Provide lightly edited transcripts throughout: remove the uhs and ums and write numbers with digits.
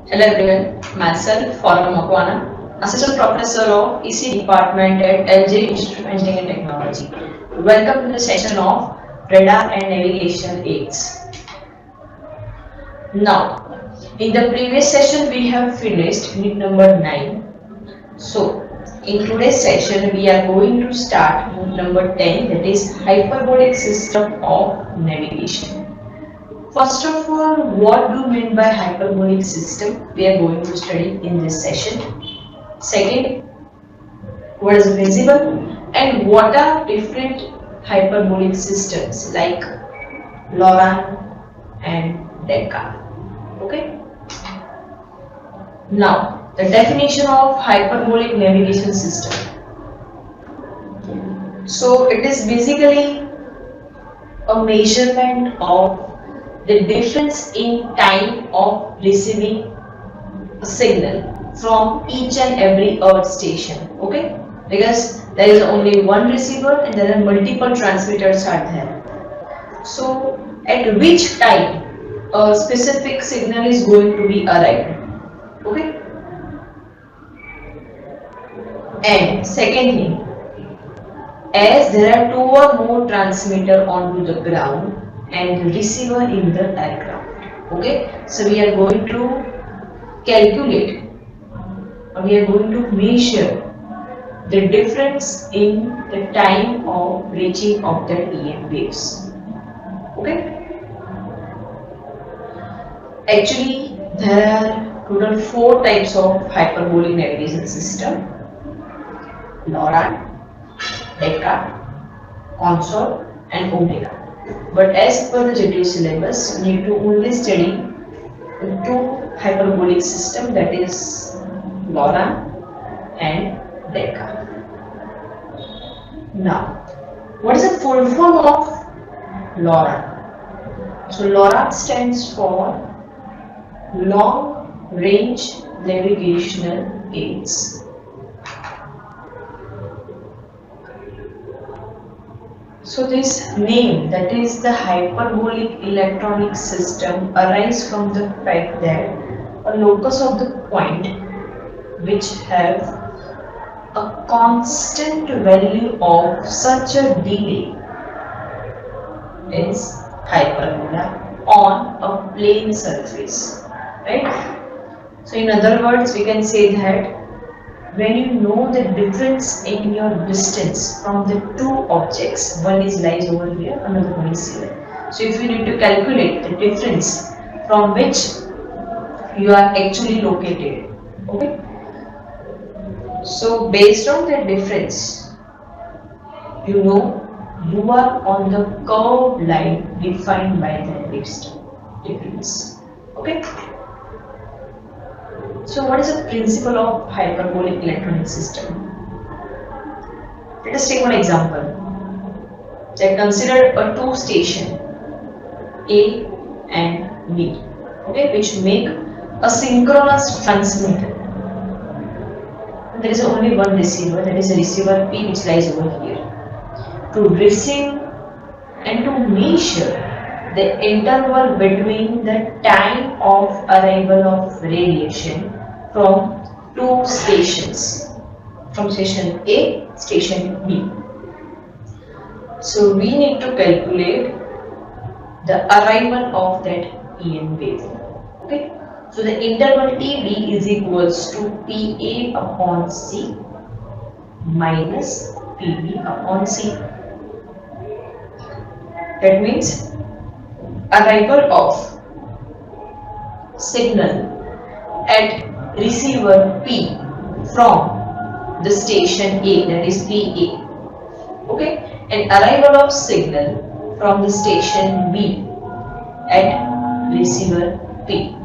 Hello everyone, myself Farhan Makwana, Assistant Professor of EC Department at LG Instrumenting and Technology. Welcome to the session of Radar and Navigation Aids. Now, in the previous session we have finished unit number 9. So, in today's session we are going to start unit number 10, that is Hyperbolic System of Navigation. First of all, what do you mean by hyperbolic system? We are going to study in this session. Second, what is visible and what are different hyperbolic systems like LORAN and DECA. Okay. Now, the definition of hyperbolic navigation system. So, it is basically a measurement of the difference in time of receiving a signal from each and every earth station, okay, because there is only one receiver and there are multiple transmitters are there. So at which time a specific signal is going to be arrived, okay. And second thing, as there are two or more transmitter onto the ground and the receiver in the aircraft, okay, so we are going to calculate or we are going to measure the difference in the time of reaching of the EM waves, okay. Actually there are total 4 types of hyperbolic navigation system: LORAN, DECA, consort and omega. But as per the JTU syllabus, we need to only study 2 hyperbolic system, that is LORAN and DECA. Now, what is the full form of LORAN? So LORAN stands for Long Range Navigational Aids. So this name, that is the hyperbolic electronic system, arises from the fact that a locus of the point which have a constant value of such a delay is hyperbola on a plane surface, right? So in other words, we can say that when you know the difference in your distance from the 2 objects, one is lies over here, another one is here. So if you need to calculate the difference from which you are actually located, okay. So based on that difference, you know you are on the curved line defined by that difference, okay. So what is the principle of hyperbolic electronic system? Let us take one example. They consider a 2 station A and B, okay, which make a synchronous transmitter. And there is only one receiver, that is a receiver P, which lies over here. To receive and to measure the interval between the time of arrival of radiation from 2 stations, from station A, station B. So we need to calculate the arrival of that EM wave, okay. So the interval TB is equals to PA upon C minus PB upon C. That means arrival of signal at receiver P from the station A, that is PA, okay, and arrival of signal from the station B at receiver P,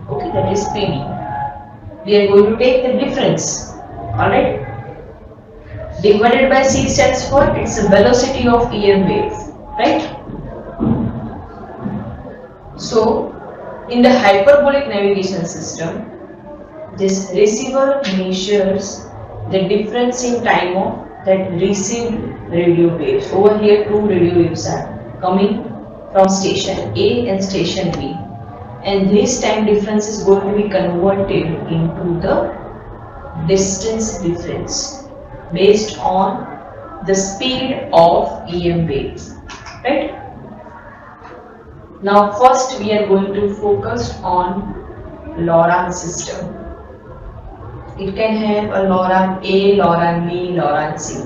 okay, that is PB. We are going to take the difference, alright. Divided by C stands for its velocity of EM wave, right? So, in the hyperbolic navigation system, this receiver measures the difference in time of that received radio waves. Over here, 2 radio waves are coming from station A and station B. and this time difference is going to be converted into the distance difference based on the speed of EM waves, right? Now first we are going to focus on LORAN system. It can have a LORAN A, LORAN B, LORAN-C,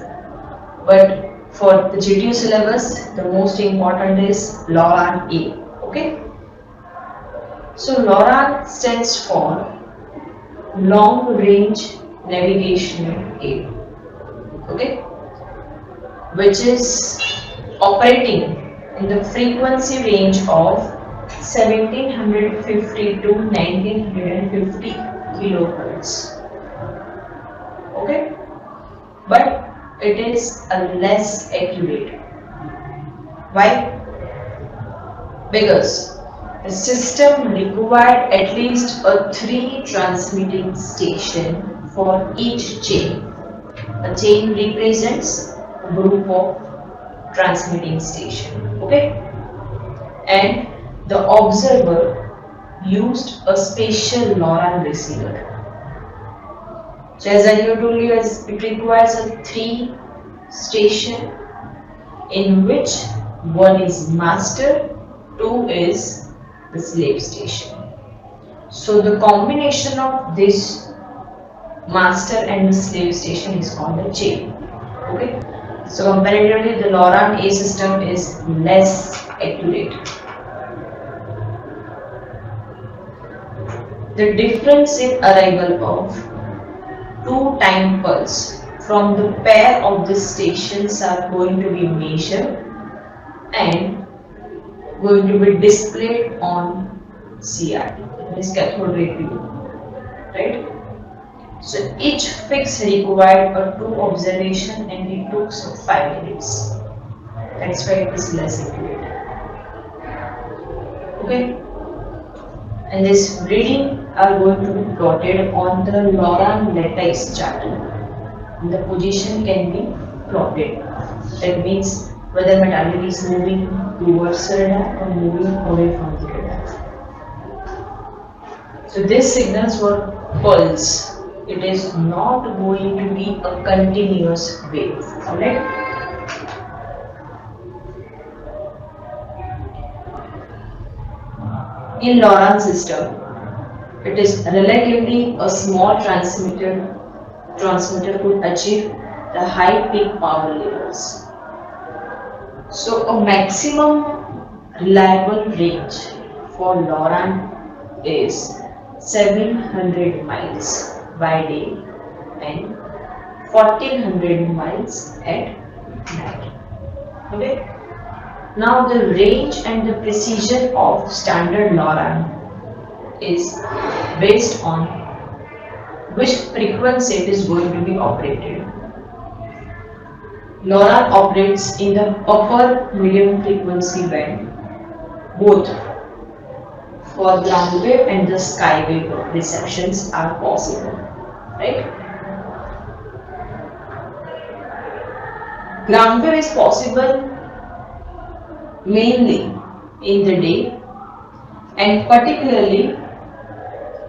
but for the GTU syllabus the most important is LORAN A. Okay, so LORAN stands for Long Range Navigational Aid, okay, which is operating in the frequency range of 1750 to 1950 kilohertz. Okay, but it is a less accurate. Why? Because the system required at least a 3 transmitting station for each chain. A chain represents a group of transmitting station. Okay, and the observer used a special LORAN receiver. So as I told you, it requires a 3 station in which one is master, 2 is the slave station. So the combination of this master and the slave station is called a chain. Okay, so comparatively the LORAN A system is less accurate. The difference in arrival of 2 time pulse from the pair of the stations are going to be measured and going to be displayed on CRT, that is cathode ray tube, right? So each fix required a 2 observation and it took 5 minutes. That's why it is less accurate. Okay, and this reading are going to be plotted on the LORAN lattice chart. And the position can be plotted. That means whether metallic is moving towards the radar or moving away from the radar. So these signals were pulse. It is not going to be a continuous wave. Alright? In LORAN system, it is relatively a small transmitter could achieve the high peak power levels. So a maximum reliable range for LORAN is 700 miles by day and 1400 miles at night. Okay. Now the range and the precision of standard LORAN is based on which frequency it is going to be operated. LORAN operates in the upper medium frequency band, both for ground wave and the sky wave receptions are possible, right? Ground wave is possible mainly in the day and particularly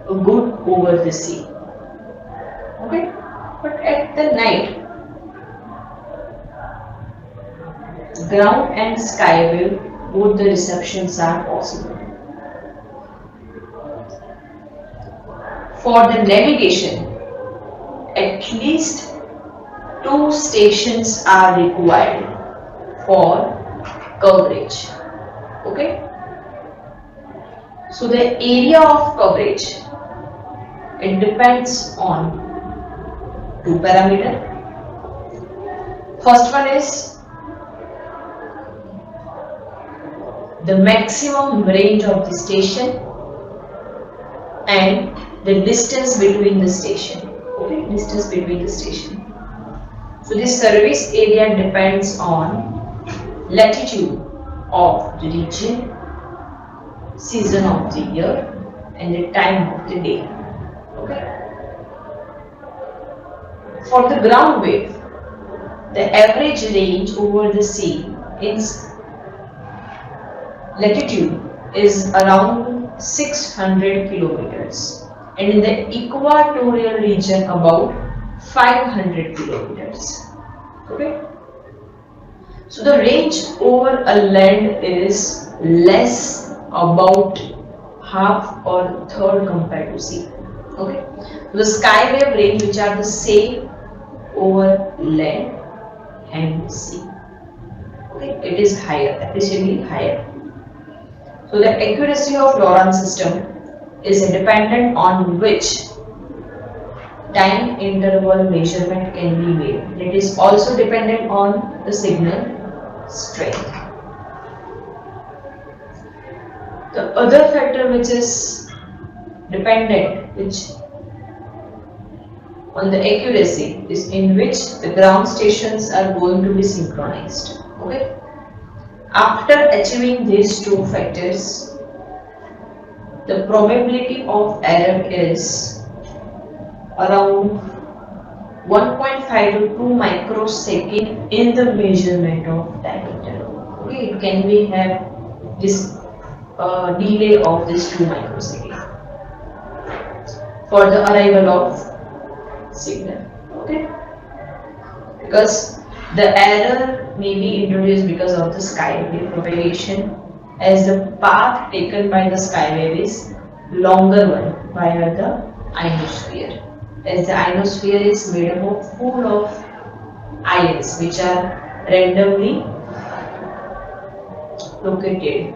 good over the sea. Okay, but at the night, ground and sky wave, both the receptions are possible. For the navigation, at least 2 stations are required for coverage. Okay, so the area of coverage, it depends on 2 parameters. First one is the maximum range of the station and the distance between the station. Okay, distance between the station. So this service area depends on latitude of the region, season of the year and the time of the day. Okay. For the ground wave, the average range over the sea in latitude is around 600 kilometers, and in the equatorial region about 500 kilometers. Okay. So the range over a land is less, about half or third compared to sea. Okay. So the skywave range, which are the same over land and sea. Okay. It is higher, appreciably higher. So the accuracy of LORAN system is dependent on which time interval measurement can be made. It is also dependent on the signal strength. The other factor which is dependent on the accuracy is in which the ground stations are going to be synchronized. Okay. After achieving these two factors, the probability of error is around 1.5 to 2 microsecond in the measurement of time interval. Okay, it can be have this delay of this 2 microsecond for the arrival of signal. Okay, because the error may be introduced because of the skywave propagation, as the path taken by the skywave is longer one via the ionosphere, as the ionosphere is made up of full of ions which are randomly located